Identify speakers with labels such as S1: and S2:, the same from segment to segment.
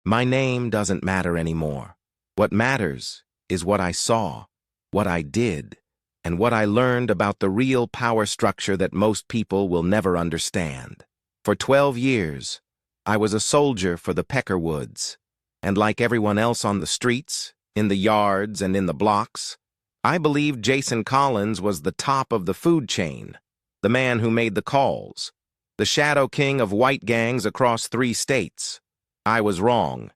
S1: My name doesn't matter anymore. What matters is what I saw, what I did, and what I learned about the real power structure that most people will never understand. For 12 years, I was a soldier for the Peckerwoods, and like everyone else on the streets, in the yards, and in the blocks, I believed Jason Collins was the top of the food chain, the man who made the calls, the shadow king of white gangs across 3 states. I was wrong.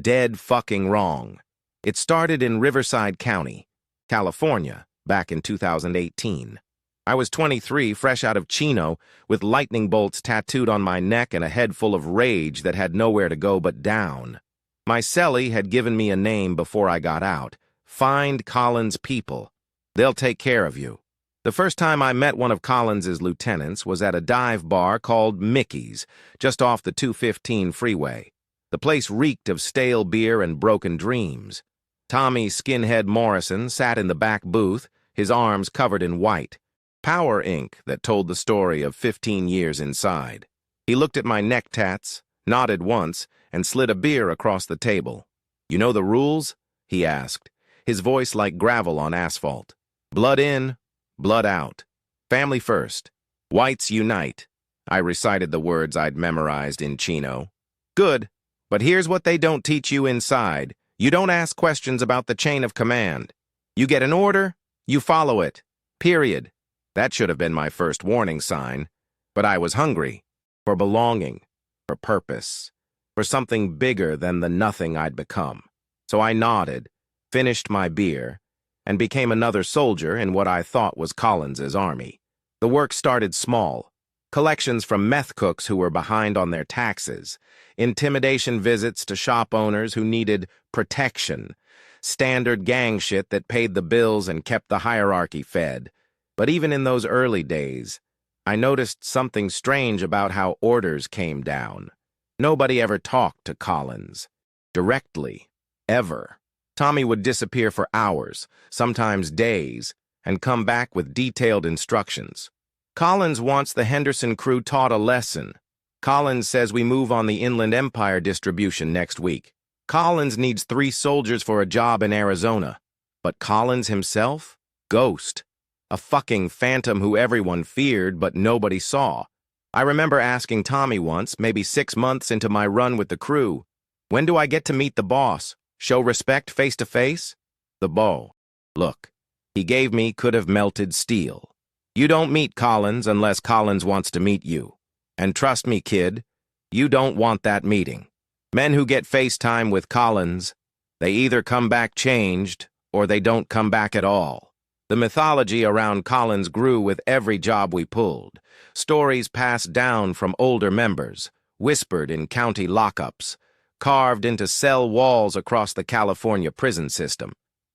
S1: Dead fucking wrong. It started in Riverside County, California, back in 2018. I was 23, fresh out of Chino, with lightning bolts tattooed on my neck and a head full of rage that had nowhere to go but down. My cellie had given me a name before I got out. Find Collins' people. They'll take care of you. The first time I met one of Collins's lieutenants was at a dive bar called Mickey's, just off the 215 freeway. The place reeked of stale beer and broken dreams. Tommy Skinhead Morrison sat in the back booth, his arms covered in white. Power ink that told the story of 15 years inside. He looked at my neck tats, nodded once, and slid a beer across the table. "You know the rules?" he asked, his voice like gravel on asphalt. "Blood in, blood out. Family first. Whites unite." I recited the words I'd memorized in Chino. "Good, but here's what they don't teach you inside. You don't ask questions about the chain of command. You get an order, you follow it. Period." That should have been my first warning sign, but I was hungry. For belonging, for purpose, for something bigger than the nothing I'd become. So I nodded, finished my beer, and became another soldier in what I thought was Collins's army. The work started small. Collections from meth cooks who were behind on their taxes, intimidation visits to shop owners who needed protection, standard gang shit that paid the bills and kept the hierarchy fed. But even in those early days, I noticed something strange about how orders came down. Nobody ever talked to Collins. Directly. Ever. Tommy would disappear for hours, sometimes days, and come back with detailed instructions. "Collins wants the Henderson crew taught a lesson. Collins says we move on the Inland Empire distribution next week. Collins needs 3 soldiers for a job in Arizona. But Collins himself? Ghost. A fucking phantom who everyone feared but nobody saw. I remember asking Tommy once, maybe 6 months into my run with the crew, "When do I get to meet the boss? Show respect face to face?" The bow. Look, he gave me could have melted steel. You don't meet Collins unless Collins wants to meet you. And trust me, kid, you don't want that meeting. Men who get FaceTime with Collins, they either come back changed or they don't come back at all. The mythology around Collins grew with every job we pulled. Stories passed down from older members, whispered in county lockups, carved into cell walls across the California prison system.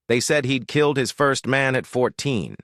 S1: They said he'd killed his first man at 14,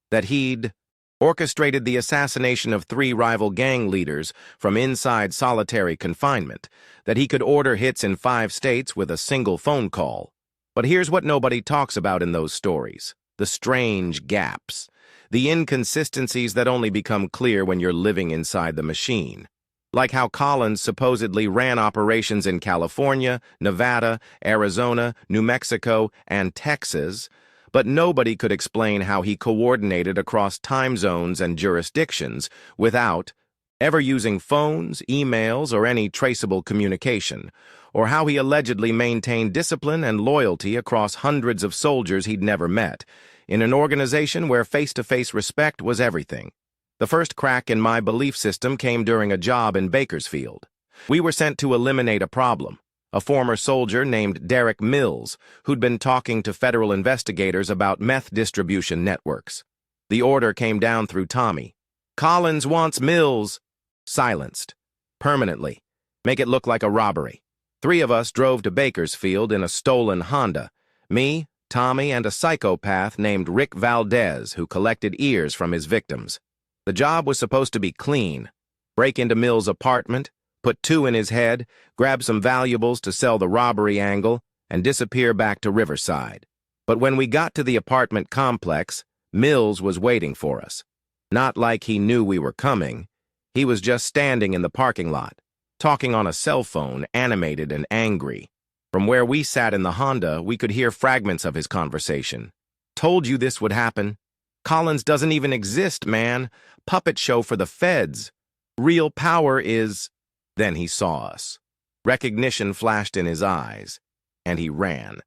S1: that he'd orchestrated the assassination of 3 rival gang leaders from inside solitary confinement, that he could order hits in 5 states with a single phone call. But here's what nobody talks about in those stories. The strange gaps, the inconsistencies that only become clear when you're living inside the machine. Like how Collins supposedly ran operations in California, Nevada, Arizona, New Mexico, and Texas, but nobody could explain how he coordinated across time zones and jurisdictions without ever using phones, emails, or any traceable communication, or how he allegedly maintained discipline and loyalty across hundreds of soldiers he'd never met, in an organization where face-to-face respect was everything. The first crack in my belief system came during a job in Bakersfield. We were sent to eliminate a problem. A former soldier named Derek Mills, who'd been talking to federal investigators about meth distribution networks. The order came down through Tommy. "Collins wants Mills." Silenced. Permanently. Make it look like a robbery. 3 of us drove to Bakersfield in a stolen Honda. Me, Tommy, and a psychopath named Rick Valdez who collected ears from his victims. The job was supposed to be clean. Break into Mills' apartment, put 2 in his head, grab some valuables to sell the robbery angle, and disappear back to Riverside. But when we got to the apartment complex, Mills was waiting for us. Not like he knew we were coming. He was just standing in the parking lot. talking on a cell phone, animated and angry. From where we sat in the Honda, we could hear fragments of his conversation. Told you this would happen. Collins doesn't even exist, man. Puppet show for the feds. Real power is... Then he saw us. Recognition flashed in his eyes, and he ran.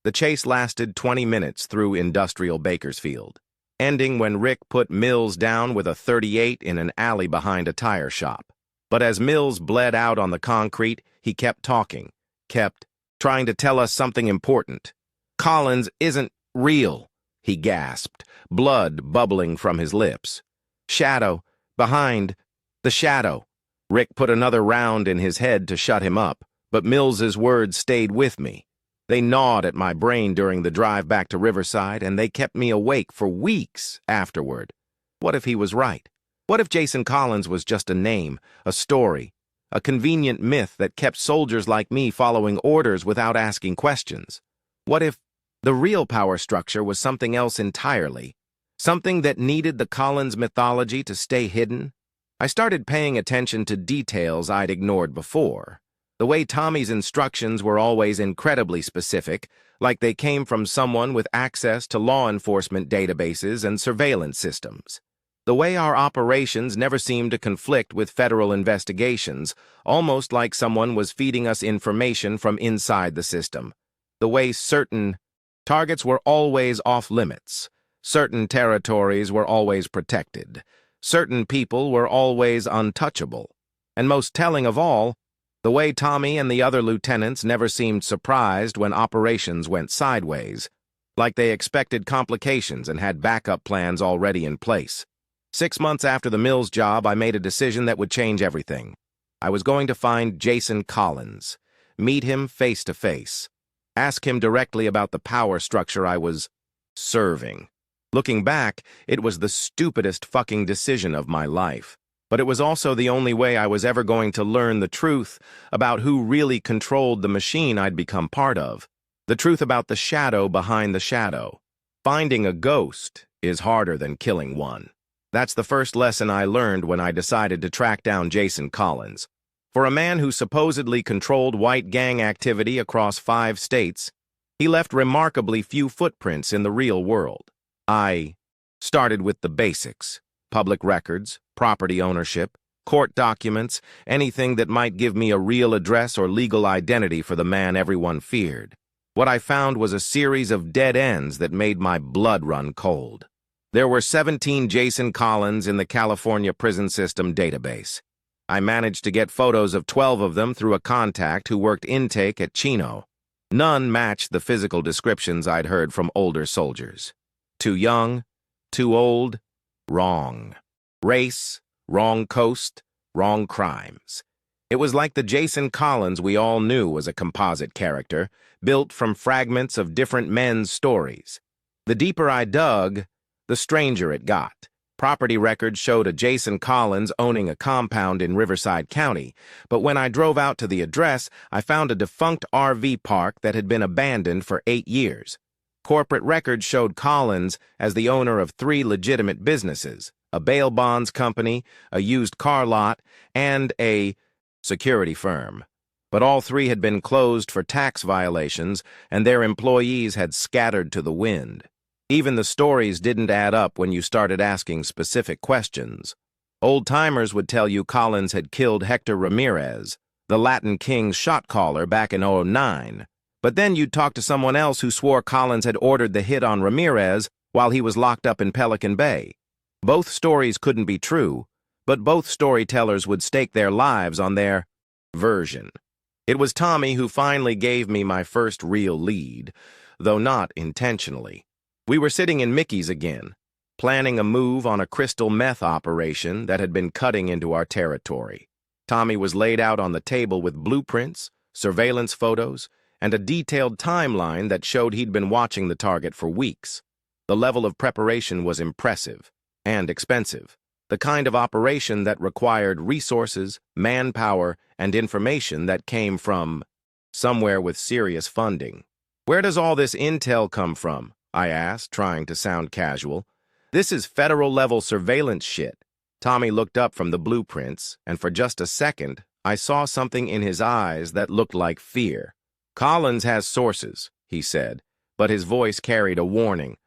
S1: The chase lasted 20 minutes through industrial Bakersfield, ending when Rick put Mills down with a .38 in an alley behind a tire shop. But as Mills bled out on the concrete, he kept talking, kept trying to tell us something important. Collins isn't real, he gasped, blood bubbling from his lips. Shadow, behind, the shadow. Rick put another round in his head to shut him up, but Mills's words stayed with me. They gnawed at my brain during the drive back to Riverside, and they kept me awake for weeks afterward. What if he was right? What if Jason Collins was just a name, a story, a convenient myth that kept soldiers like me following orders without asking questions? What if the real power structure was something else entirely, something that needed the Collins mythology to stay hidden? I started paying attention to details I'd ignored before. The way Tommy's instructions were always incredibly specific, like they came from someone with access to law enforcement databases and surveillance systems. The way our operations never seemed to conflict with federal investigations, almost like someone was feeding us information from inside the system. The way certain targets were always off-limits, certain territories were always protected, certain people were always untouchable, and most telling of all, the way Tommy and the other lieutenants never seemed surprised when operations went sideways, like they expected complications and had backup plans already in place. 6 months after the Mills job, I made a decision that would change everything. I was going to find Jason Collins, meet him face to face, ask him directly about the power structure I was serving. Looking back, it was the stupidest fucking decision of my life. But it was also the only way I was ever going to learn the truth about who really controlled the machine I'd become part of. The truth about the shadow behind the shadow. Finding a ghost is harder than killing one. That's the first lesson I learned when I decided to track down Jason Collins. For a man who supposedly controlled white gang activity across 5 states, he left remarkably few footprints in the real world. I started with the basics: public records, property ownership, court documents, anything that might give me a real address or legal identity for the man everyone feared. What I found was a series of dead ends that made my blood run cold. There were 17 Jason Collins in the California prison system database. I managed to get photos of 12 of them through a contact who worked intake at Chino. None matched the physical descriptions I'd heard from older soldiers. Too young, too old, wrong. Race, wrong coast, wrong crimes. It was like the Jason Collins we all knew was a composite character, built from fragments of different men's stories. The deeper I dug, the stranger it got. Property records showed a Jason Collins owning a compound in Riverside County, but when I drove out to the address, I found a defunct RV park that had been abandoned for 8 years. Corporate records showed Collins as the owner of 3 legitimate businesses: a bail bonds company, a used car lot, and a security firm. But all 3 had been closed for tax violations, and their employees had scattered to the wind. Even the stories didn't add up when you started asking specific questions. Old-timers would tell you Collins had killed Hector Ramirez, the Latin King's shot caller, back in '09. But then you'd talk to someone else who swore Collins had ordered the hit on Ramirez while he was locked up in Pelican Bay. Both stories couldn't be true, but both storytellers would stake their lives on their version. It was Tommy who finally gave me my first real lead, though not intentionally. We were sitting in Mickey's again, planning a move on a crystal meth operation that had been cutting into our territory. Tommy was laid out on the table with blueprints, surveillance photos, and a detailed timeline that showed he'd been watching the target for weeks. The level of preparation was impressive and expensive, the kind of operation that required resources, manpower, and information that came from somewhere with serious funding. "Where does all this intel come from?" I asked, trying to sound casual. "This is federal-level surveillance shit." Tommy looked up from the blueprints, and for just a second, I saw something in his eyes that looked like fear. "Collins has sources," he said, but his voice carried a warning.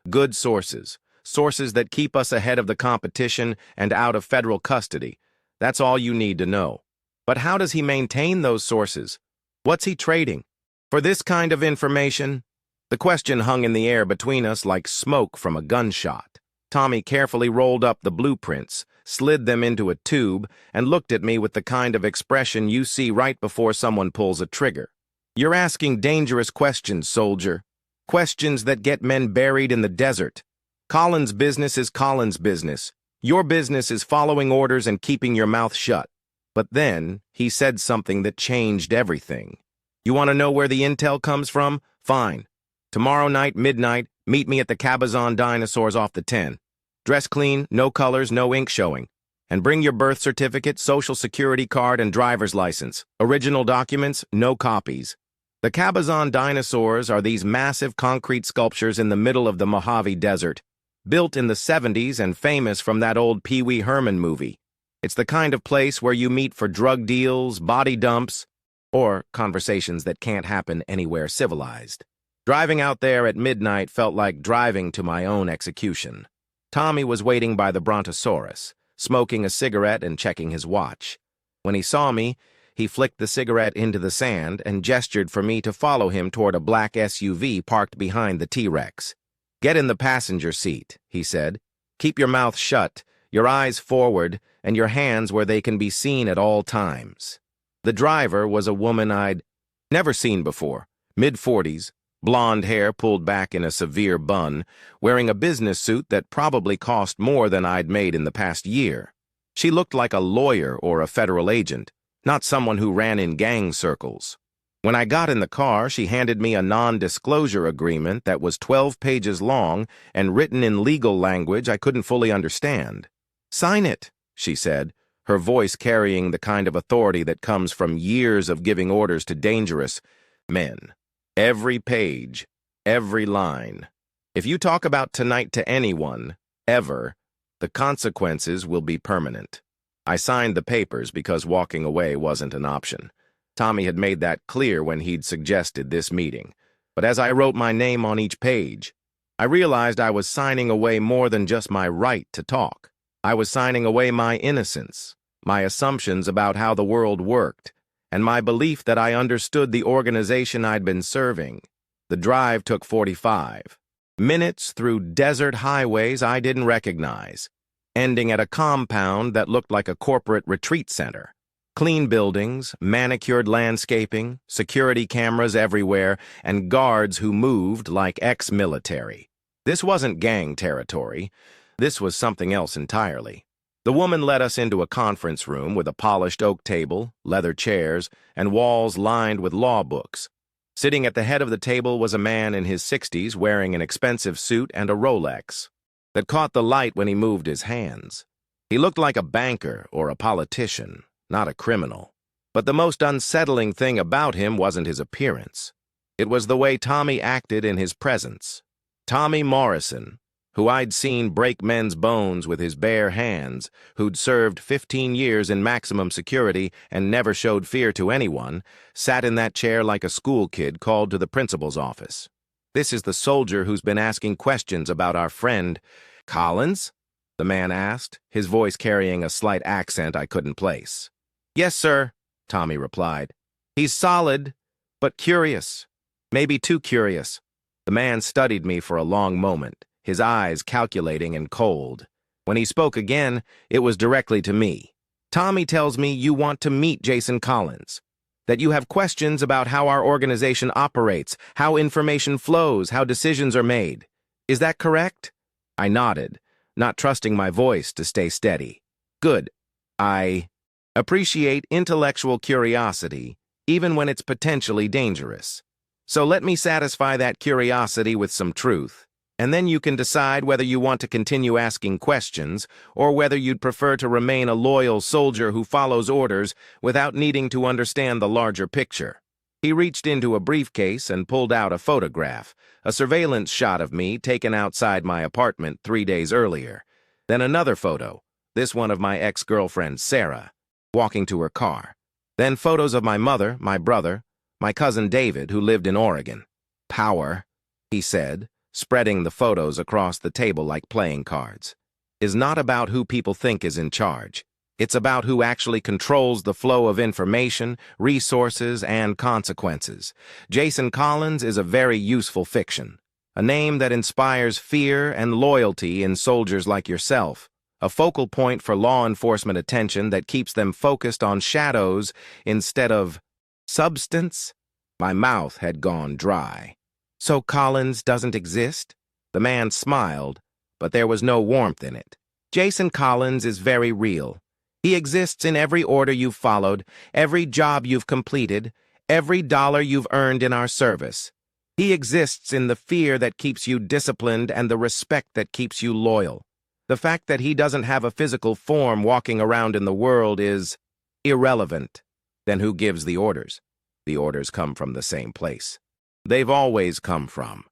S1: "Good sources. Sources that keep us ahead of the competition and out of federal custody. That's all you need to know. But how does he maintain those sources? What's he trading? For this kind of information?" The question hung in the air between us like smoke from a gunshot. Tommy carefully rolled up the blueprints, slid them into a tube, and looked at me with the kind of expression you see right before someone pulls a trigger. "You're asking dangerous questions, soldier. Questions that get men buried in the desert. Collins' business is Collins' business. Your business is following orders and keeping your mouth shut." But then he said something that changed everything. "You want to know where the intel comes from? Fine. Tomorrow night, midnight, meet me at the Cabazon Dinosaurs off the 10. Dress clean, no colors, no ink showing. And bring your birth certificate, social security card, and driver's license. Original documents, no copies." The Cabazon Dinosaurs are these massive concrete sculptures in the middle of the Mojave Desert, built in the 70s and famous from that old Pee Wee Herman movie. It's the kind of place where you meet for drug deals, body dumps, or conversations that can't happen anywhere civilized. Driving out there at midnight felt like driving to my own execution. Tommy was waiting by the Brontosaurus, smoking a cigarette and checking his watch. When he saw me, he flicked the cigarette into the sand and gestured for me to follow him toward a black SUV parked behind the T-Rex. "Get in the passenger seat," he said. "Keep your mouth shut, your eyes forward, and your hands where they can be seen at all times." The driver was a woman I'd never seen before, mid-40s, blonde hair pulled back in a severe bun, wearing a business suit that probably cost more than I'd made in the past year. She looked like a lawyer or a federal agent, not someone who ran in gang circles. When I got in the car, she handed me a non-disclosure agreement that was 12 pages long and written in legal language I couldn't fully understand. "Sign it," she said, her voice carrying the kind of authority that comes from years of giving orders to dangerous men. "Every page, every line. If you talk about tonight to anyone, ever, the consequences will be permanent." I signed the papers because walking away wasn't an option. Tommy had made that clear when he'd suggested this meeting. But as I wrote my name on each page, I realized I was signing away more than just my right to talk. I was signing away my innocence, my assumptions about how the world worked, and my belief that I understood the organization I'd been serving. The drive took 45 minutes through desert highways I didn't recognize, ending at a compound that looked like a corporate retreat center. Clean buildings, manicured landscaping, security cameras everywhere, and guards who moved like ex-military. This wasn't gang territory. This was something else entirely. The woman led us into a conference room with a polished oak table, leather chairs, and walls lined with law books. Sitting at the head of the table was a man in his 60s wearing an expensive suit and a Rolex that caught the light when he moved his hands. He looked like a banker or a politician, not a criminal. But the most unsettling thing about him wasn't his appearance. It was the way Tommy acted in his presence. Tommy Morrison, who I'd seen break men's bones with his bare hands, who'd served 15 years in maximum security and never showed fear to anyone, sat in that chair like a school kid called to the principal's office. "This is the soldier who's been asking questions about our friend Collins?" the man asked, his voice carrying a slight accent I couldn't place. "Yes, sir," Tommy replied. "He's solid, but curious. Maybe too curious." The man studied me for a long moment, his eyes calculating and cold. When he spoke again, it was directly to me. "Tommy tells me you want to meet Jason Collins, that you have questions about how our organization operates, how information flows, how decisions are made. Is that correct?" I nodded, not trusting my voice to stay steady. "Good. I appreciate intellectual curiosity, even when it's potentially dangerous. So let me satisfy that curiosity with some truth, and then you can decide whether you want to continue asking questions or whether you'd prefer to remain a loyal soldier who follows orders without needing to understand the larger picture." He reached into a briefcase and pulled out a photograph, a surveillance shot of me taken outside my apartment 3 days earlier. Then another photo, this one of my ex-girlfriend, Sarah, walking to her car. Then photos of my mother, my brother, my cousin David, who lived in Oregon. Power, he said, spreading the photos across the table like playing cards, is not about who people think is in charge. It's about who actually controls the flow of information, resources, and consequences. Jason Collins is a very useful fiction, a name that inspires fear and loyalty in soldiers like yourself, a focal point for law enforcement attention that keeps them focused on shadows instead of substance. My mouth had gone dry. So Collins doesn't exist? The man smiled, but there was no warmth in it. Jason Collins is very real. He exists in every order you've followed, every job you've completed, every dollar you've earned in our service. He exists in the fear that keeps you disciplined and the respect that keeps you loyal. The fact that he doesn't have a physical form walking around in the world is irrelevant. Then who gives the orders? The orders come from the same place. They've always come from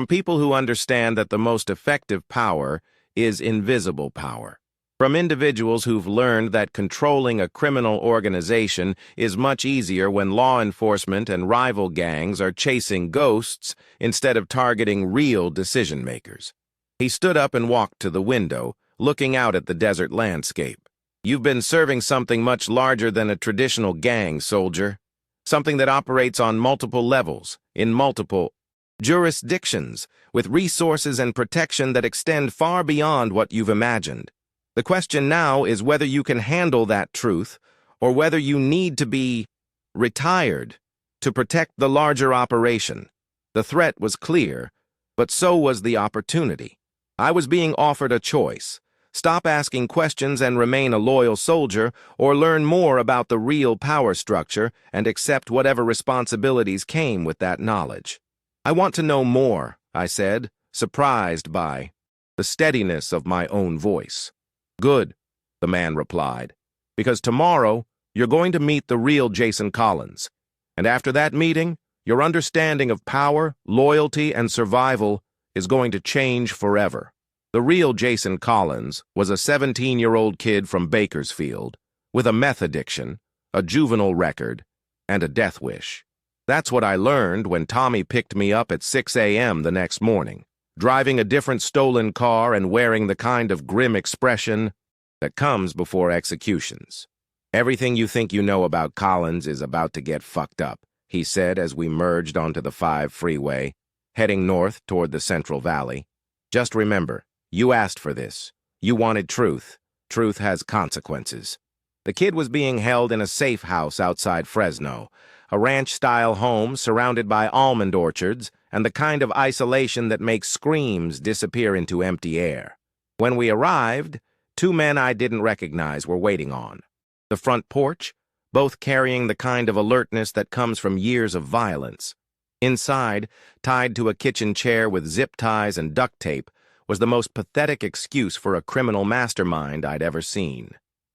S1: people who understand that the most effective power is invisible power. From individuals who've learned that controlling a criminal organization is much easier when law enforcement and rival gangs are chasing ghosts instead of targeting real decision-makers. He stood up and walked to the window, looking out at the desert landscape. You've been serving something much larger than a traditional gang, soldier. Something that operates on multiple levels, in multiple jurisdictions, with resources and protection that extend far beyond what you've imagined. The question now is whether you can handle that truth, or whether you need to be retired to protect the larger operation. The threat was clear, but so was the opportunity. I was being offered a choice. Stop asking questions and remain a loyal soldier, or learn more about the real power structure and accept whatever responsibilities came with that knowledge. I want to know more, I said, surprised by the steadiness of my own voice. Good, the man replied, because tomorrow you're going to meet the real Jason Collins. And after that meeting, your understanding of power, loyalty, and survival is going to change forever. The real Jason Collins was a 17-year-old kid from Bakersfield with a meth addiction, a juvenile record, and a death wish. That's what I learned when Tommy picked me up at 6 a.m. the next morning, driving a different stolen car and wearing the kind of grim expression that comes before executions. Everything you think you know about Collins is about to get fucked up, he said as we merged onto the 5 freeway, heading north toward the Central Valley. Just remember, you asked for this. You wanted truth. Truth has consequences. The kid was being held in a safe house outside Fresno, a ranch-style home surrounded by almond orchards and the kind of isolation that makes screams disappear into empty air. When we arrived, 2 men I didn't recognize were waiting on the front porch, both carrying the kind of alertness that comes from years of violence. Inside, tied to a kitchen chair with zip ties and duct tape, was the most pathetic excuse for a criminal mastermind I'd ever seen.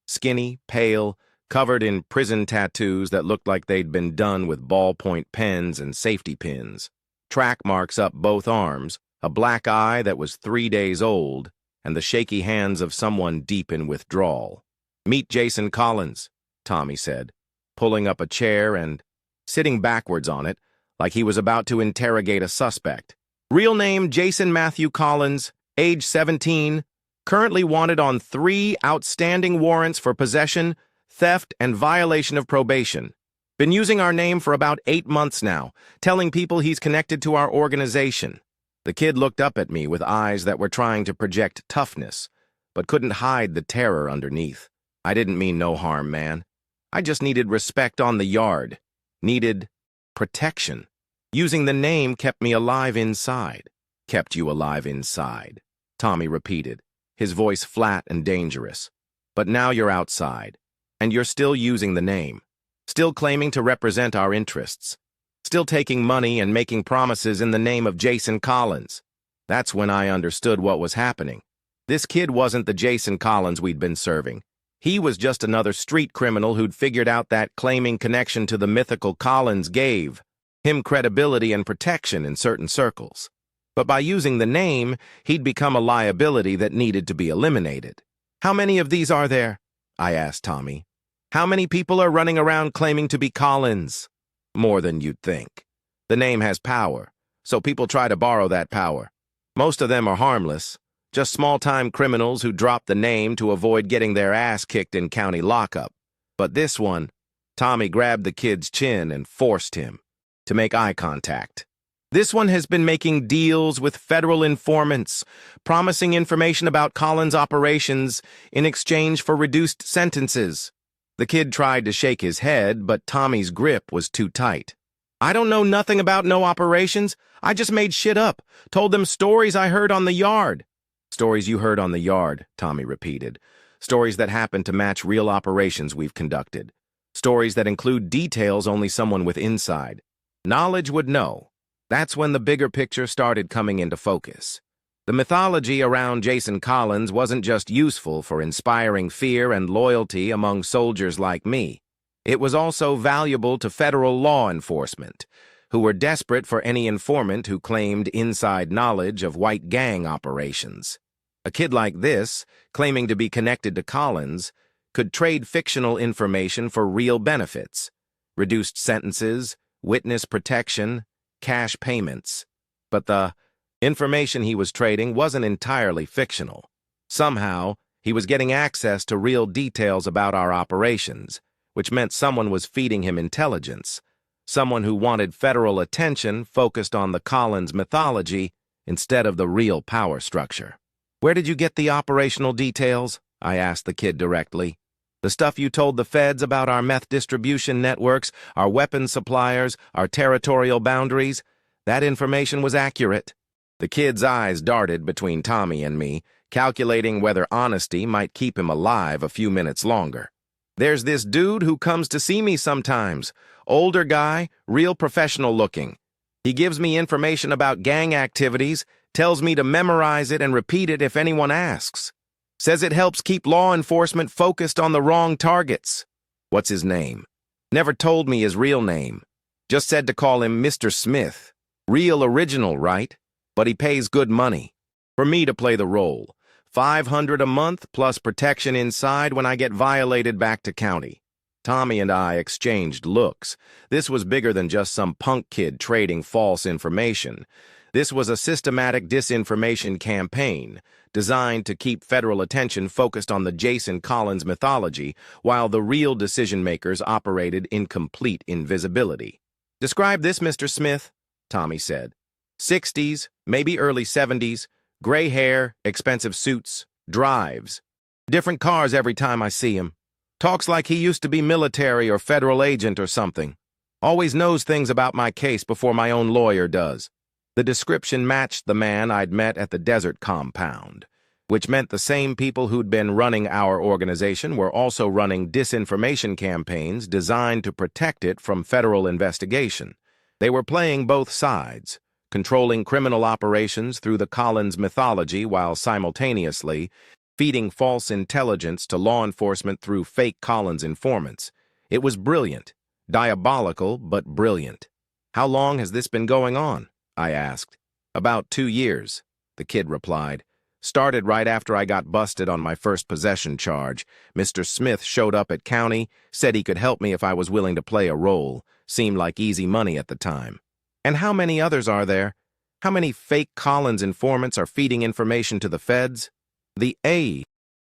S1: Skinny, pale, covered in prison tattoos that looked like they'd been done with ballpoint pens and safety pins, track marks up both arms, a black eye that was 3 days old, and the shaky hands of someone deep in withdrawal. "Meet Jason Collins," Tommy said, pulling up a chair and sitting backwards on it like he was about to interrogate a suspect. "Real name Jason Matthew Collins, age 17, currently wanted on 3 outstanding warrants for possession, theft, and violation of probation. Been using our name for about 8 months now, telling people he's connected to our organization." The kid looked up at me with eyes that were trying to project toughness, but couldn't hide the terror underneath. "I didn't mean no harm, man. I just needed respect on the yard. Needed protection. Using the name kept me alive inside." "Kept you alive inside," Tommy repeated, his voice flat and dangerous. "But now you're outside, and you're still using the name, still claiming to represent our interests, still taking money and making promises in the name of Jason Collins." That's when I understood what was happening. This kid wasn't the Jason Collins we'd been serving. He was just another street criminal who'd figured out that claiming connection to the mythical Collins gave him credibility and protection in certain circles. But by using the name, he'd become a liability that needed to be eliminated. "How many of these are there?" I asked Tommy. How many people are running around claiming to be Collins? More than you'd think. The name has power, so people try to borrow that power. Most of them are harmless, just small-time criminals who drop the name to avoid getting their ass kicked in county lockup. But this one, Tommy grabbed the kid's chin and forced him to make eye contact. This one has been making deals with federal informants, promising information about Collins' operations in exchange for reduced sentences. The kid tried to shake his head, but Tommy's grip was too tight. I don't know nothing about no operations. I just made shit up, told them stories I heard on the yard. Stories you heard on the yard, Tommy repeated. Stories that happen to match real operations we've conducted. Stories that include details only someone with inside knowledge would know. That's when the bigger picture started coming into focus. The mythology around Jason Collins wasn't just useful for inspiring fear and loyalty among soldiers like me. It was also valuable to federal law enforcement, who were desperate for any informant who claimed inside knowledge of white gang operations. A kid like this, claiming to be connected to Collins, could trade fictional information for real benefits, reduced sentences, witness protection, cash payments. But the information he was trading wasn't entirely fictional. Somehow, he was getting access to real details about our operations, which meant someone was feeding him intelligence, someone who wanted federal attention focused on the Collins mythology instead of the real power structure. Where did you get the operational details? I asked the kid directly. The stuff you told the feds about our meth distribution networks, our weapons suppliers, our territorial boundaries, that information was accurate. The kid's eyes darted between Tommy and me, calculating whether honesty might keep him alive a few minutes longer. There's this dude who comes to see me sometimes. Older guy, real professional looking. He gives me information about gang activities, tells me to memorize it and repeat it if anyone asks. Says it helps keep law enforcement focused on the wrong targets. What's his name? Never told me his real name. Just said to call him Mr. Smith. Real original, right? But he pays good money. For me to play the role. $500 a month plus protection inside when I get violated back to county. Tommy and I exchanged looks. This was bigger than just some punk kid trading false information. This was a systematic disinformation campaign designed to keep federal attention focused on the Jason Collins mythology while the real decision-makers operated in complete invisibility. Describe this, Mr. Smith, Tommy said. 60s, maybe early 70s, gray hair, expensive suits, drives. Different cars every time I see him. Talks like he used to be military or federal agent or something. Always knows things about my case before my own lawyer does. The description matched the man I'd met at the desert compound, which meant the same people who'd been running our organization were also running disinformation campaigns designed to protect it from federal investigation. They were playing both sides, controlling criminal operations through the Collins mythology while simultaneously feeding false intelligence to law enforcement through fake Collins informants. It was brilliant, diabolical, but brilliant. How long has this been going on? I asked. About 2 years, the kid replied. Started right after I got busted on my first possession charge. Mr. Smith showed up at county, said he could help me if I was willing to play a role. Seemed like easy money at the time. And how many others are there? How many fake Collins informants are feeding information to the feds? The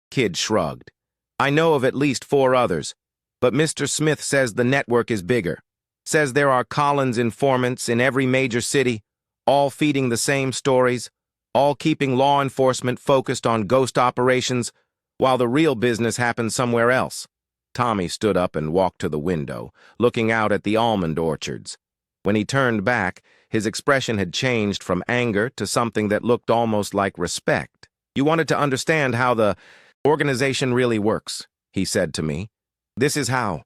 S1: kid shrugged. I know of at least 4 others, but Mr. Smith says the network is bigger. Says there are Collins informants in every major city, all feeding the same stories, all keeping law enforcement focused on ghost operations, while the real business happens somewhere else. Tommy stood up and walked to the window, looking out at the almond orchards. When he turned back, his expression had changed from anger to something that looked almost like respect. You wanted to understand how the organization really works, he said to me. This is how.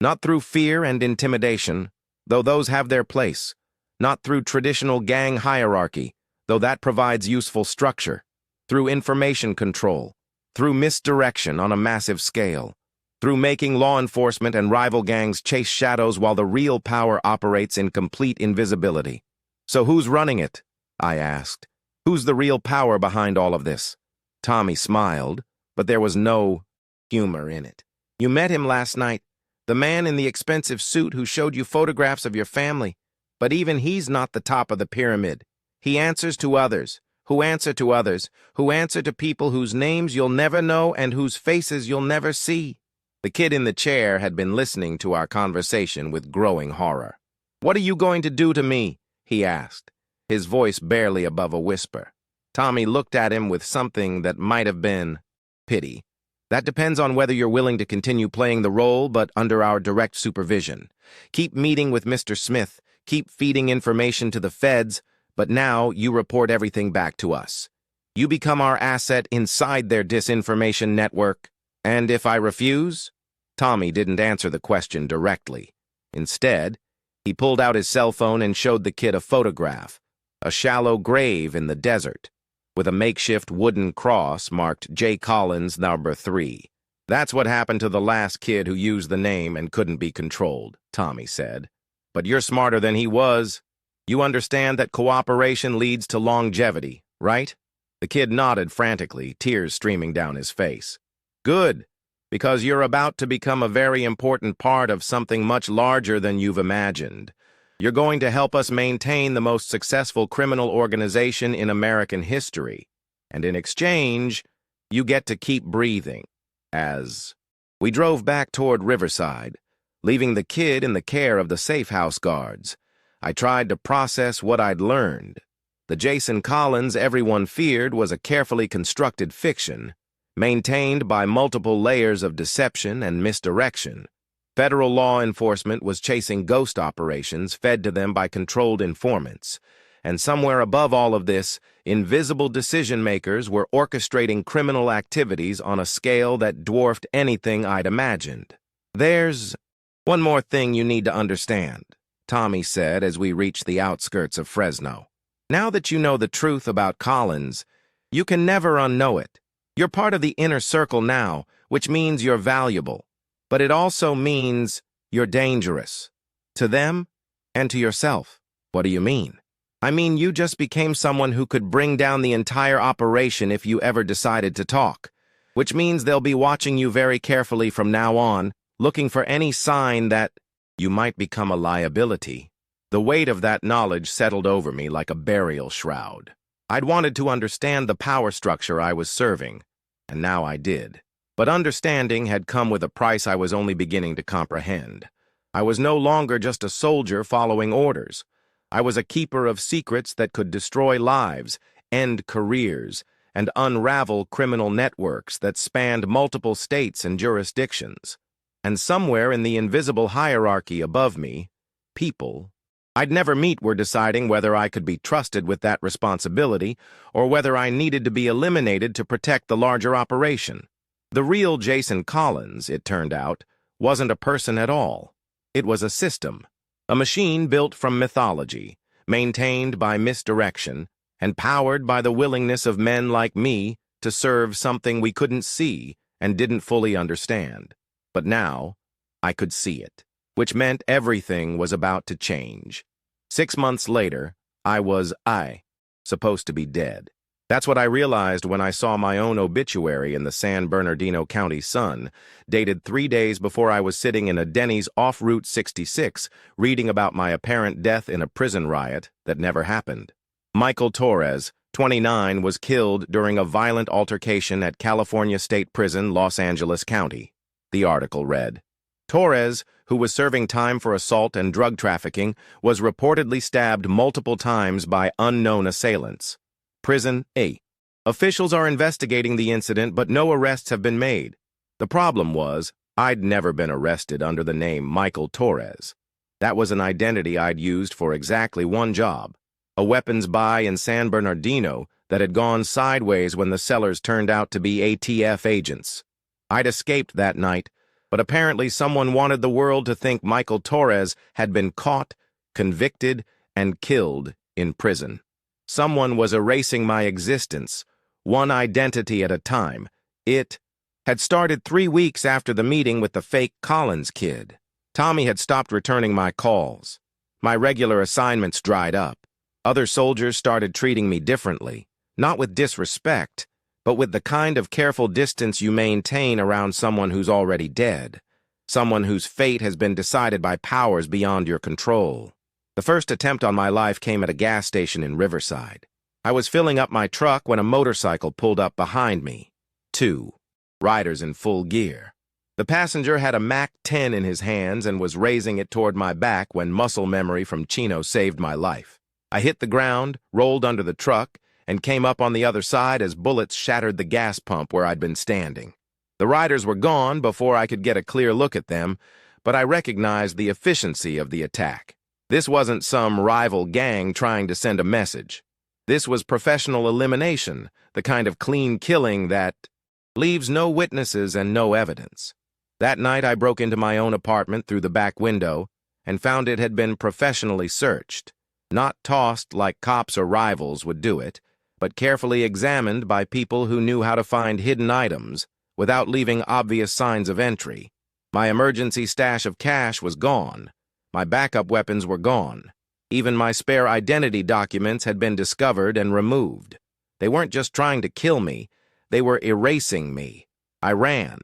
S1: Not through fear and intimidation, though those have their place. Not through traditional gang hierarchy, though that provides useful structure. Through information control. Through misdirection on a massive scale. Through making law enforcement and rival gangs chase shadows while the real power operates in complete invisibility. So who's running it? I asked. Who's the real power behind all of this? Tommy smiled, but there was no humor in it. You met him last night. The man in the expensive suit who showed you photographs of your family. But even he's not the top of the pyramid. He answers to others, who answer to others, who answer to people whose names you'll never know and whose faces you'll never see." The kid in the chair had been listening to our conversation with growing horror. "What are you going to do to me?" he asked, his voice barely above a whisper. Tommy looked at him with something that might have been pity. "That depends on whether you're willing to continue playing the role, but under our direct supervision. Keep meeting with Mr. Smith, keep feeding information to the feds, but now you report everything back to us. You become our asset inside their disinformation network. And if I refuse?" Tommy didn't answer the question directly. Instead, he pulled out his cell phone and showed the kid a photograph, a shallow grave in the desert, with a makeshift wooden cross marked J. Collins, number 3. "That's what happened to the last kid who used the name and couldn't be controlled," Tommy said. "But you're smarter than he was. You understand that cooperation leads to longevity, right?" The kid nodded frantically, tears streaming down his face. "Good, because you're about to become a very important part of something much larger than you've imagined. You're going to help us maintain the most successful criminal organization in American history. And in exchange, you get to keep breathing." As we drove back toward Riverside, leaving the kid in the care of the safe house guards, I tried to process what I'd learned. The Jason Collins everyone feared was a carefully constructed fiction, maintained by multiple layers of deception and misdirection. Federal law enforcement was chasing ghost operations fed to them by controlled informants. And somewhere above all of this, invisible decision-makers were orchestrating criminal activities on a scale that dwarfed anything I'd imagined. "There's one more thing you need to understand," Tommy said as we reached the outskirts of Fresno. "Now that you know the truth about Collins, you can never unknow it. You're part of the inner circle now, which means you're valuable. But it also means you're dangerous. To them and to yourself." "What do you mean?" "I mean you just became someone who could bring down the entire operation if you ever decided to talk. Which means they'll be watching you very carefully from now on, looking for any sign that you might become a liability." The weight of that knowledge settled over me like a burial shroud. I'd wanted to understand the power structure I was serving, and now I did. But understanding had come with a price I was only beginning to comprehend. I was no longer just a soldier following orders. I was a keeper of secrets that could destroy lives, end careers, and unravel criminal networks that spanned multiple states and jurisdictions. And somewhere in the invisible hierarchy above me, people I'd never meet were deciding whether I could be trusted with that responsibility or whether I needed to be eliminated to protect the larger operation. The real Jason Collins, it turned out, wasn't a person at all. It was a system, a machine built from mythology, maintained by misdirection, and powered by the willingness of men like me to serve something we couldn't see and didn't fully understand. But now, I could see it, which meant everything was about to change. 6 months later, I was supposed to be dead. That's what I realized when I saw my own obituary in the San Bernardino County Sun, dated 3 days before I was sitting in a Denny's off Route 66, reading about my apparent death in a prison riot that never happened. Michael Torres, 29, was killed during a violent altercation at California State Prison, Los Angeles County. The article read, Torres, who was serving time for assault and drug trafficking, was reportedly stabbed multiple times by unknown assailants. Prison A. Officials are investigating the incident, but no arrests have been made. The problem was, I'd never been arrested under the name Michael Torres. That was an identity I'd used for exactly one job, a weapons buy in San Bernardino that had gone sideways when the sellers turned out to be ATF agents. I'd escaped that night, but apparently someone wanted the world to think Michael Torres had been caught, convicted, and killed in prison. Someone was erasing my existence, one identity at a time. It had started 3 weeks after the meeting with the fake Collins kid. Tommy had stopped returning my calls. My regular assignments dried up. Other soldiers started treating me differently, not with disrespect, but with the kind of careful distance you maintain around someone who's already dead. someone whose fate has been decided by powers beyond your control. The first attempt on my life came at a gas station in Riverside. I was filling up my truck when a motorcycle pulled up behind me. 2 riders in full gear. The passenger had a Mac-10 in his hands and was raising it toward my back when muscle memory from Chino saved my life. I hit the ground, rolled under the truck, and came up on the other side as bullets shattered the gas pump where I'd been standing. The riders were gone before I could get a clear look at them, but I recognized the efficiency of the attack. This wasn't some rival gang trying to send a message. This was professional elimination, the kind of clean killing that leaves no witnesses and no evidence. That night I broke into my own apartment through the back window and found it had been professionally searched, not tossed like cops or rivals would do it, but carefully examined by people who knew how to find hidden items without leaving obvious signs of entry. My emergency stash of cash was gone. My backup weapons were gone. Even my spare identity documents had been discovered and removed. They weren't just trying to kill me, they were erasing me. I ran.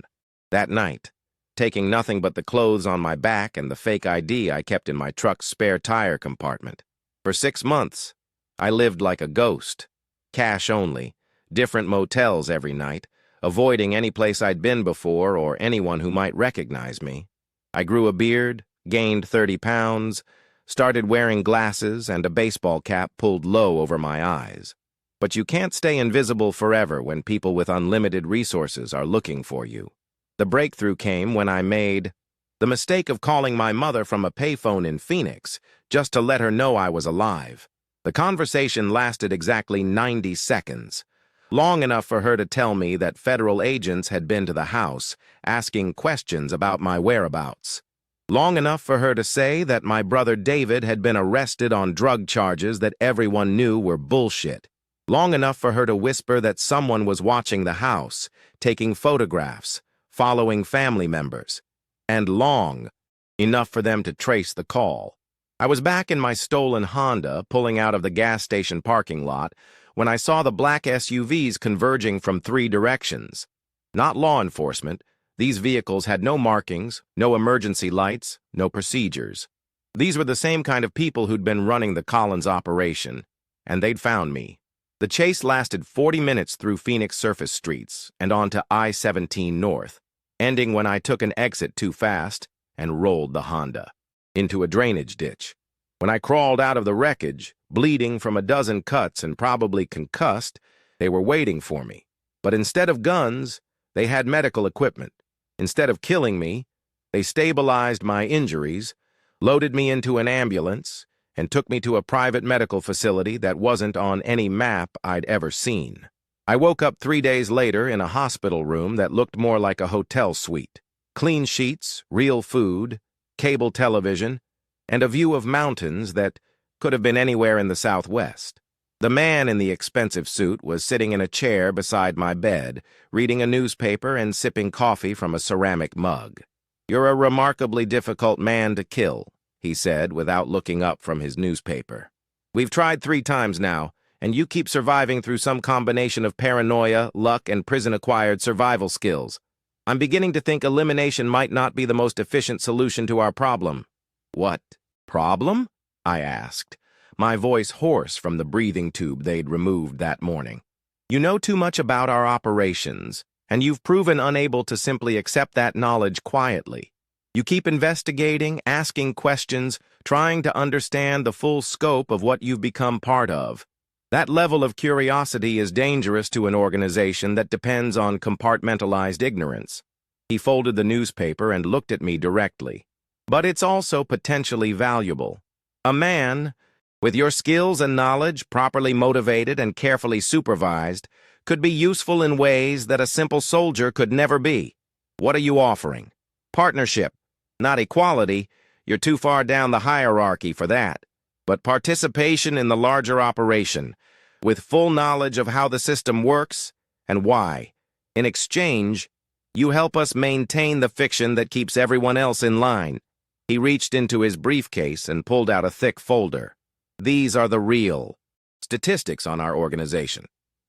S1: That night, taking nothing but the clothes on my back and the fake ID I kept in my truck's spare tire compartment. For 6 months, I lived like a ghost. Cash only, different motels every night, avoiding any place I'd been before or anyone who might recognize me. I grew a beard, gained 30 pounds, started wearing glasses and a baseball cap pulled low over my eyes. But you can't stay invisible forever when people with unlimited resources are looking for you. The breakthrough came when I made the mistake of calling my mother from a payphone in Phoenix just to let her know I was alive. The conversation lasted exactly 90 seconds, long enough for her to tell me that federal agents had been to the house, asking questions about my whereabouts. Long enough for her to say that my brother David had been arrested on drug charges that everyone knew were bullshit. Long enough for her to whisper that someone was watching the house, taking photographs, following family members. And long enough for them to trace the call. I was back in my stolen Honda, pulling out of the gas station parking lot, when I saw the black SUVs converging from 3 directions. Not law enforcement. These vehicles had no markings, no emergency lights, no procedures. These were the same kind of people who'd been running the Collins operation, and they'd found me. The chase lasted 40 minutes through Phoenix surface streets and onto I-17 North, ending when I took an exit too fast and rolled the Honda into a drainage ditch. When I crawled out of the wreckage, bleeding from a dozen cuts and probably concussed, they were waiting for me. But instead of guns, they had medical equipment. Instead of killing me, they stabilized my injuries, loaded me into an ambulance, and took me to a private medical facility that wasn't on any map I'd ever seen. I woke up 3 days later in a hospital room that looked more like a hotel suite. Clean sheets, real food, cable television, and a view of mountains that could have been anywhere in the Southwest. The man in the expensive suit was sitting in a chair beside my bed, reading a newspaper and sipping coffee from a ceramic mug. "You're a remarkably difficult man to kill," he said without looking up from his newspaper. "We've tried 3 times now, and you keep surviving through some combination of paranoia, luck, and prison-acquired survival skills. I'm beginning to think elimination might not be the most efficient solution to our problem." "What problem?" I asked, my voice hoarse from the breathing tube they'd removed that morning. "You know too much about our operations, and you've proven unable to simply accept that knowledge quietly. You keep investigating, asking questions, trying to understand the full scope of what you've become part of. That level of curiosity is dangerous to an organization that depends on compartmentalized ignorance." He folded the newspaper and looked at me directly. "But it's also potentially valuable. A man, with your skills and knowledge, properly motivated and carefully supervised, could be useful in ways that a simple soldier could never be. What are you offering? Partnership, not equality. You're too far down the hierarchy for that. But participation in the larger operation, with full knowledge of how the system works and why. In exchange, you help us maintain the fiction that keeps everyone else in line." He reached into his briefcase and pulled out a thick folder. "These are the real statistics on our organization.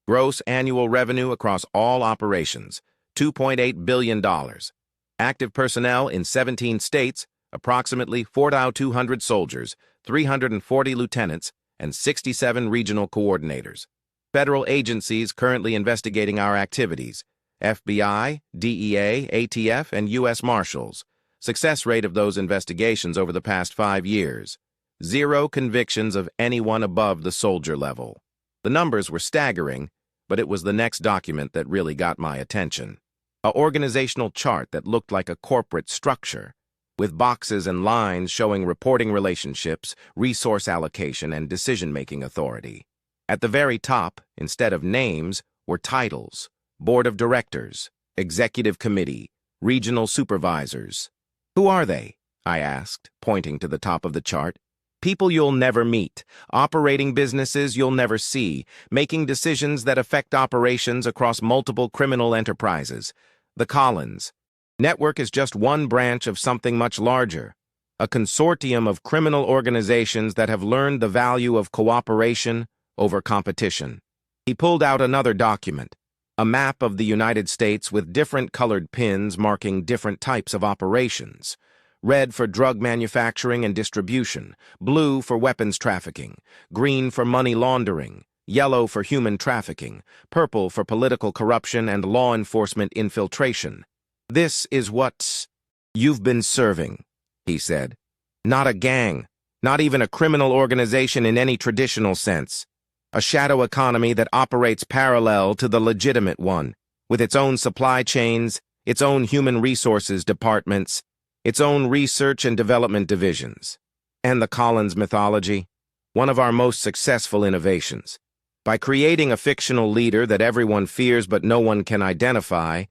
S1: Gross annual revenue across all operations, $2.8 billion. Active personnel in 17 states, approximately 4,200 soldiers, 340 lieutenants, and 67 regional coordinators. Federal agencies currently investigating our activities: FBI, DEA, ATF, and U.S. Marshals. Success rate of those investigations over the past 5 years: 0 convictions of anyone above the soldier level. The numbers were staggering, but it was the next document that really got my attention. An organizational chart that looked like a corporate structure, with boxes and lines showing reporting relationships, resource allocation, and decision-making authority. At the very top, instead of names, were titles: Board of Directors, Executive Committee, Regional Supervisors. Who are they? I asked, pointing to the top of the chart. People you'll never meet, operating businesses you'll never see, making decisions that affect operations across multiple criminal enterprises. The Collins Network is just one branch of something much larger, a consortium of criminal organizations that have learned the value of cooperation over competition. He pulled out another document, a map of the United States with different colored pins marking different types of operations. Red for drug manufacturing and distribution, blue for weapons trafficking, green for money laundering, yellow for human trafficking, purple for political corruption and law enforcement infiltration. This is what you've been serving, he said. Not a gang, not even a criminal organization in any traditional sense. A shadow economy that operates parallel to the legitimate one, with its own supply chains, its own human resources departments, its own research and development divisions. And the Collins mythology, one of our most successful innovations. By creating a fictional leader that everyone fears but no one can identify,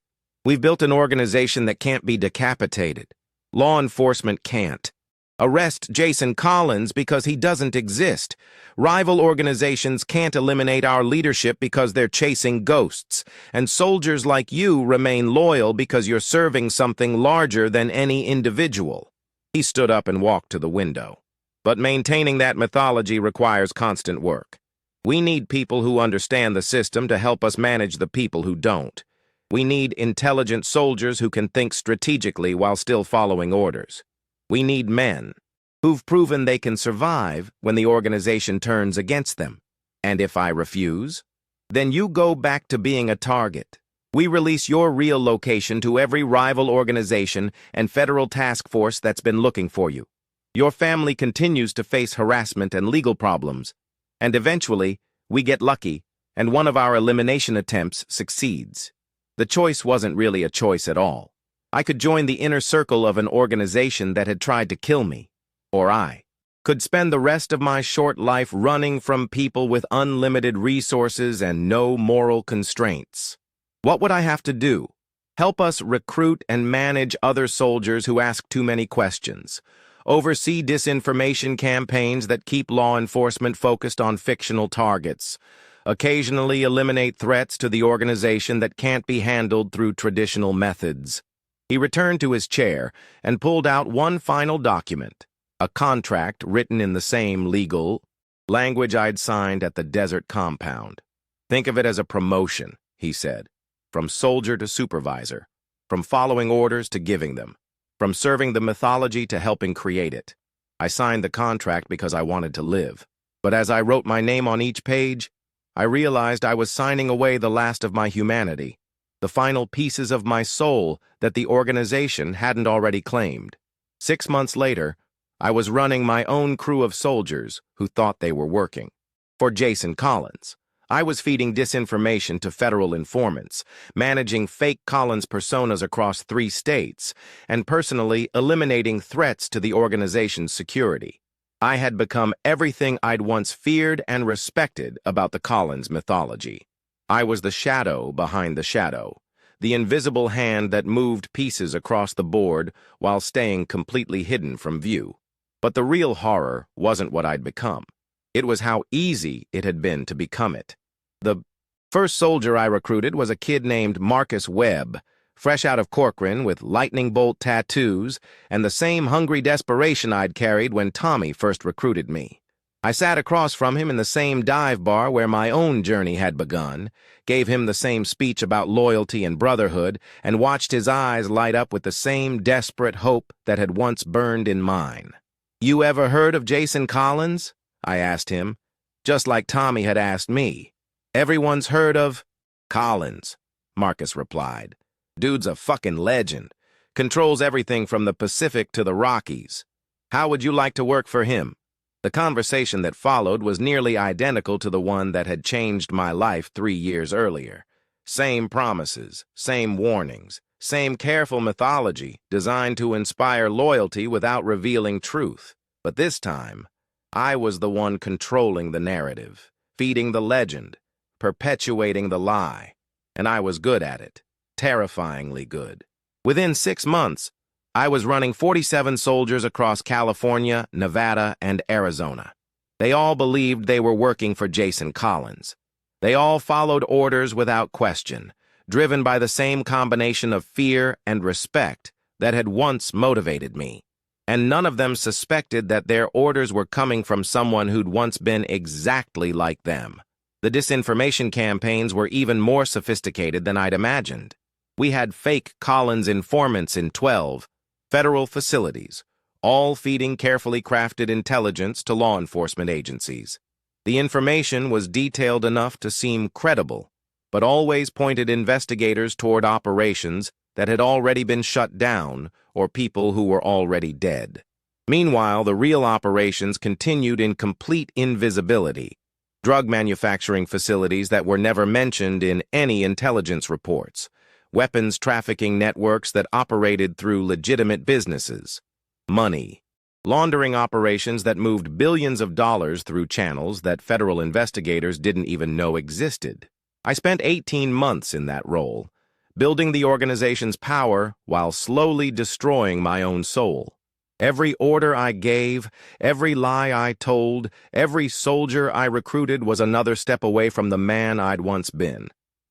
S1: we've built an organization that can't be decapitated. Law enforcement can't. Arrest Jason Collins because he doesn't exist. Rival organizations can't eliminate our leadership because they're chasing ghosts. And soldiers like you remain loyal because you're serving something larger than any individual. He stood up and walked to the window. But maintaining that mythology requires constant work. We need people who understand the system to help us manage the people who don't. We need intelligent soldiers who can think strategically while still following orders. We need men who've proven they can survive when the organization turns against them. And if I refuse, then you go back to being a target. We release your real location to every rival organization and federal task force that's been looking for you. Your family continues to face harassment and legal problems. And eventually, we get lucky, and one of our elimination attempts succeeds. The choice wasn't really a choice at all. I could join the inner circle of an organization that had tried to kill me, or I could spend the rest of my short life running from people with unlimited resources and no moral constraints. What would I have to do? Help us recruit and manage other soldiers who ask too many questions. Oversee disinformation campaigns that keep law enforcement focused on fictional targets. Occasionally eliminate threats to the organization that can't be handled through traditional methods. He returned to his chair and pulled out one final document, a contract written in the same legal language I'd signed at the desert compound. Think of it as a promotion, he said, from soldier to supervisor, from following orders to giving them, from serving the mythology to helping create it. I signed the contract because I wanted to live, but as I wrote my name on each page, I realized I was signing away the last of my humanity, the final pieces of my soul that the organization hadn't already claimed. 6 months later, I was running my own crew of soldiers who thought they were working for Jason Collins. I was feeding disinformation to federal informants, managing fake Collins personas across 3 states, and personally eliminating threats to the organization's security. I had become everything I'd once feared and respected about the Collins mythology. I was the shadow behind the shadow, the invisible hand that moved pieces across the board while staying completely hidden from view. But the real horror wasn't what I'd become. It was how easy it had been to become it. The first soldier I recruited was a kid named Marcus Webb, fresh out of Corcoran with lightning bolt tattoos and the same hungry desperation I'd carried when Tommy first recruited me. I sat across from him in the same dive bar where my own journey had begun, gave him the same speech about loyalty and brotherhood, and watched his eyes light up with the same desperate hope that had once burned in mine. "You ever heard of Jason Collins?" I asked him, just like Tommy had asked me. "Everyone's heard of Collins," Marcus replied. "Dude's a fucking legend. Controls everything from the Pacific to the Rockies. How would you like to work for him?" The conversation that followed was nearly identical to the one that had changed my life 3 years earlier. Same promises, same warnings, same careful mythology designed to inspire loyalty without revealing truth. But this time, I was the one controlling the narrative, feeding the legend, perpetuating the lie. And I was good at it, terrifyingly good. Within 6 months, I was running 47 soldiers across California, Nevada, and Arizona. They all believed they were working for Jason Collins. They all followed orders without question, driven by the same combination of fear and respect that had once motivated me. And none of them suspected that their orders were coming from someone who'd once been exactly like them. The disinformation campaigns were even more sophisticated than I'd imagined. We had fake Collins informants in 12 federal facilities, all feeding carefully crafted intelligence to law enforcement agencies. The information was detailed enough to seem credible, but always pointed investigators toward operations that had already been shut down or people who were already dead. Meanwhile, the real operations continued in complete invisibility. Drug manufacturing facilities that were never mentioned in any intelligence reports. Weapons trafficking networks that operated through legitimate businesses. Money. Laundering operations that moved billions of dollars through channels that federal investigators didn't even know existed. I spent 18 months in that role, building the organization's power while slowly destroying my own soul. Every order I gave, every lie I told, every soldier I recruited was another step away from the man I'd once been.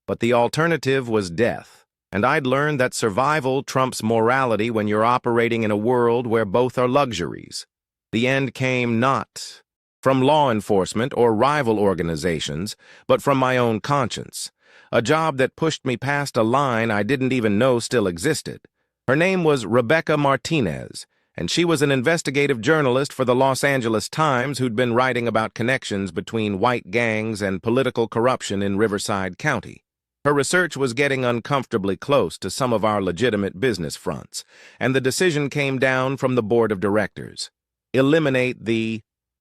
S1: But the alternative was death. And I'd learned that survival trumps morality when you're operating in a world where both are luxuries. The end came not from law enforcement or rival organizations, but from my own conscience. A job that pushed me past a line I didn't even know still existed. Her name was Rebecca Martinez, and she was an investigative journalist for the Los Angeles Times who'd been writing about connections between white gangs and political corruption in Riverside County. Her research was getting uncomfortably close to some of our legitimate business fronts, and the decision came down from the board of directors. Eliminate the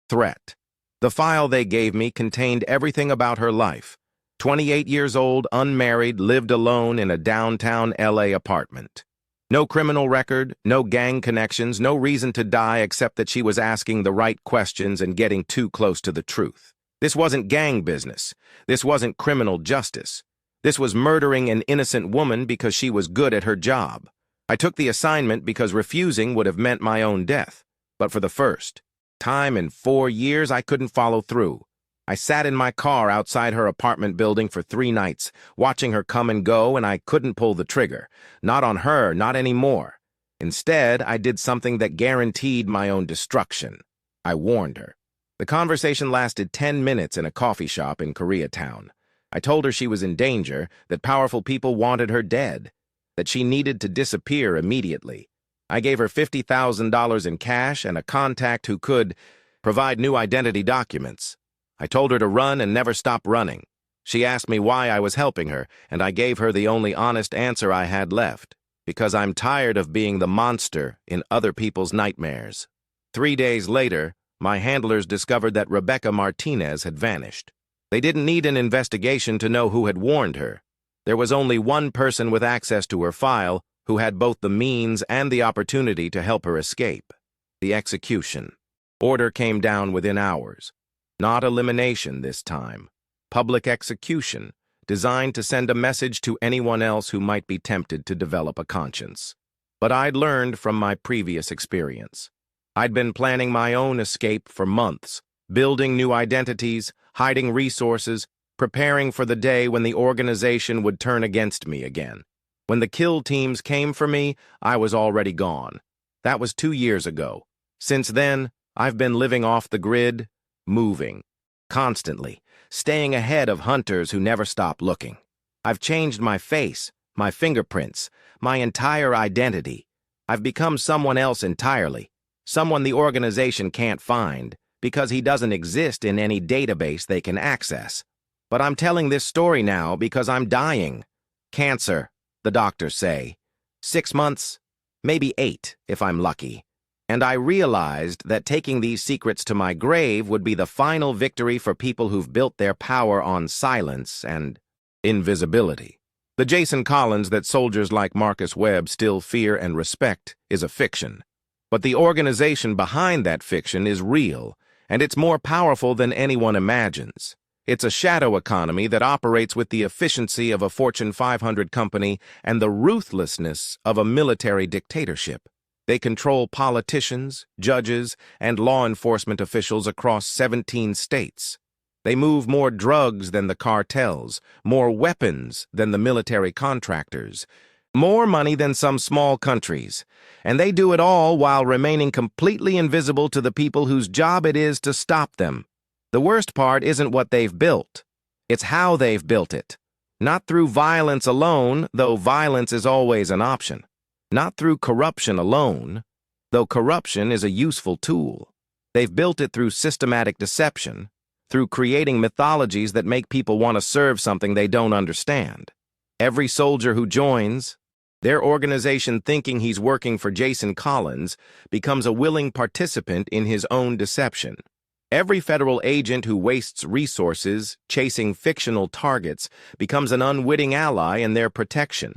S1: threat. The file they gave me contained everything about her life. 28 years old, unmarried, lived alone in a downtown LA apartment. No criminal record, no gang connections, no reason to die except that she was asking the right questions and getting too close to the truth. This wasn't gang business. This wasn't criminal justice. This was murdering an innocent woman because she was good at her job. I took the assignment because refusing would have meant my own death. But for the first time in 4 years, I couldn't follow through. I sat in my car outside her apartment building for 3 nights, watching her come and go, and I couldn't pull the trigger. Not on her, not anymore. Instead, I did something that guaranteed my own destruction. I warned her. The conversation lasted 10 minutes in a coffee shop in Koreatown. I told her she was in danger, that powerful people wanted her dead, that she needed to disappear immediately. I gave her $50,000 in cash and a contact who could provide new identity documents. I told her to run and never stop running. She asked me why I was helping her, and I gave her the only honest answer I had left, because I'm tired of being the monster in other people's nightmares. 3 days later, my handlers discovered that Rebecca Martinez had vanished. They didn't need an investigation to know who had warned her. There was only one person with access to her file who had both the means and the opportunity to help her escape. The execution. Order came down within hours. Not elimination this time. Public execution, designed to send a message to anyone else who might be tempted to develop a conscience. But I'd learned from my previous experience. I'd been planning my own escape for months, building new identities, hiding resources, preparing for the day when the organization would turn against me again. When the kill teams came for me, I was already gone. That was 2 years ago. Since then, I've been living off the grid, moving, constantly, staying ahead of hunters who never stop looking. I've changed my face, my fingerprints, my entire identity. I've become someone else entirely, someone the organization can't find, because he doesn't exist in any database they can access. But I'm telling this story now because I'm dying. Cancer, the doctors say. 6 months, maybe 8, if I'm lucky. And I realized that taking these secrets to my grave would be the final victory for people who've built their power on silence and invisibility. The Jason Collins that soldiers like Marcus Webb still fear and respect is a fiction. But the organization behind that fiction is real, and it's more powerful than anyone imagines. It's a shadow economy that operates with the efficiency of a Fortune 500 company and the ruthlessness of a military dictatorship. They control politicians, judges, and law enforcement officials across 17 states. They move more drugs than the cartels, more weapons than the military contractors, more money than some small countries, and they do it all while remaining completely invisible to the people whose job it is to stop them. The worst part isn't what they've built. It's how they've built it. Not through violence alone, though violence is always an option. Not through corruption alone, though corruption is a useful tool. They've built it through systematic deception, through creating mythologies that make people want to serve something they don't understand. Every soldier who joins, their organization thinking he's working for Jason Collins, becomes a willing participant in his own deception. Every federal agent who wastes resources chasing fictional targets becomes an unwitting ally in their protection.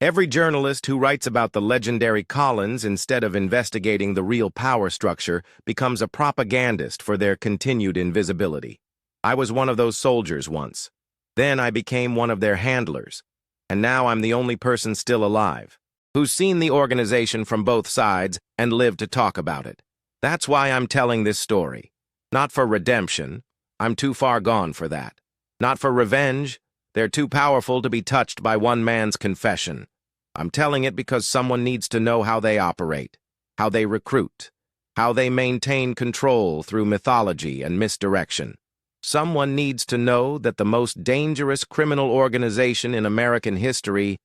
S1: Every journalist who writes about the legendary Collins instead of investigating the real power structure becomes a propagandist for their continued invisibility. I was one of those soldiers once. Then I became one of their handlers. And now I'm the only person still alive who's seen the organization from both sides and lived to talk about it. That's why I'm telling this story. Not for redemption. I'm too far gone for that. Not for revenge. They're too powerful to be touched by one man's confession. I'm telling it because someone needs to know how they operate, how they recruit, how they maintain control through mythology and misdirection. Someone needs to know that the most dangerous criminal organization in American history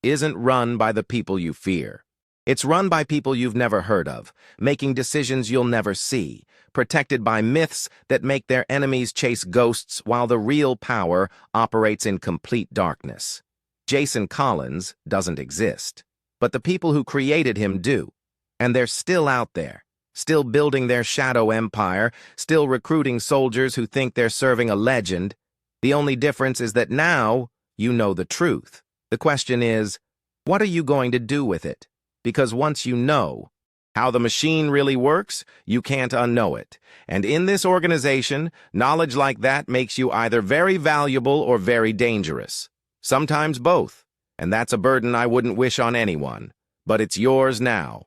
S1: isn't run by the people you fear. It's run by people you've never heard of, making decisions you'll never see, protected by myths that make their enemies chase ghosts while the real power operates in complete darkness. Jason Collins doesn't exist, but the people who created him do, and they're still out there. Still building their shadow empire, still recruiting soldiers who think they're serving a legend. The only difference is that now you know the truth. The question is, what are you going to do with it? Because once you know how the machine really works, you can't unknow it. And in this organization, knowledge like that makes you either very valuable or very dangerous. Sometimes both, and that's a burden I wouldn't wish on anyone. But it's yours now.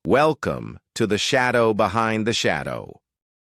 S1: Welcome to the shadow behind the shadow.